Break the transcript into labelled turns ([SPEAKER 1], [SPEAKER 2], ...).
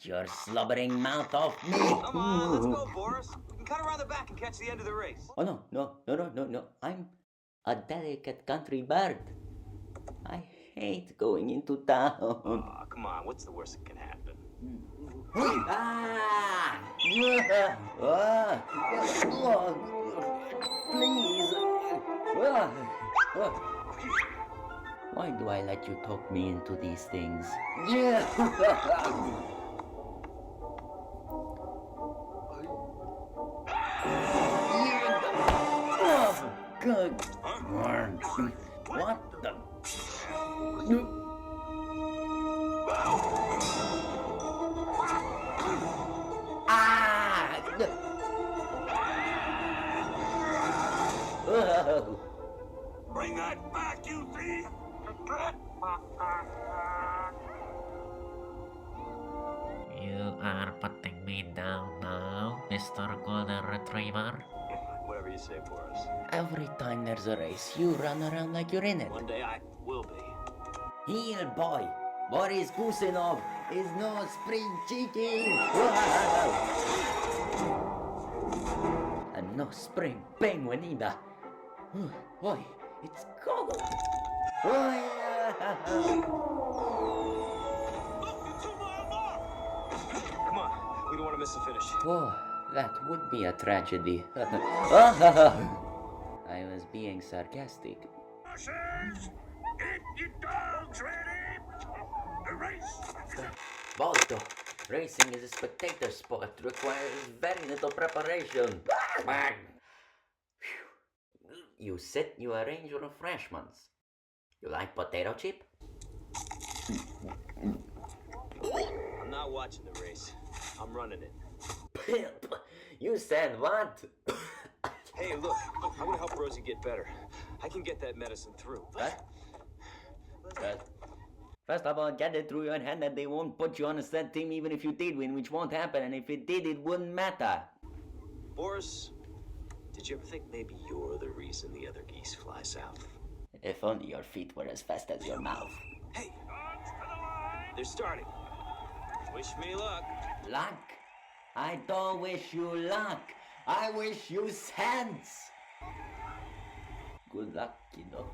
[SPEAKER 1] your slobbering mouth off me.
[SPEAKER 2] Come on, let's go, Boris. We can cut around the back and catch the end of the race.
[SPEAKER 1] Oh, no. I'm a delicate country bird. I hate going into town.
[SPEAKER 2] Aw, come on, what's the worst that can happen?
[SPEAKER 1] Ah! Please. Why do I let you talk me into these things? Good. What the? Ah!
[SPEAKER 2] Bring that back, you thief!
[SPEAKER 3] You are putting me down now, Mr. Golden Retriever.
[SPEAKER 2] Whatever you say, Boris.
[SPEAKER 1] Every time there's a race, you run around like you're in it.
[SPEAKER 2] One day I will be.
[SPEAKER 1] Heel boy, Boris Gusinov is no spring chicken. And no spring penguin either. Boy, it's cold.
[SPEAKER 2] Come on, we don't want to miss the finish.
[SPEAKER 1] Oh, that would be a tragedy. I was being sarcastic.
[SPEAKER 2] Horses, get your dogs ready. The race.
[SPEAKER 1] Balto, racing is a spectator sport, requires very little preparation. You sit, you arrange your refreshments. You like potato chip?
[SPEAKER 2] I'm not watching the race. I'm running it.
[SPEAKER 1] You said what?
[SPEAKER 2] Hey, look, I'm gonna help Rosie get better. I can get that medicine through.
[SPEAKER 1] What? First of all, get it through your head that they won't put you on a set team even if you did win, which won't happen, and if it did, it wouldn't matter.
[SPEAKER 2] Boris, did you ever think maybe you're the reason the other geese fly south?
[SPEAKER 1] If only your feet were as fast as your mouth.
[SPEAKER 2] Hey, they're starting. Wish me luck.
[SPEAKER 1] Luck? I don't wish you luck. I wish you sense. Good luck, kiddo.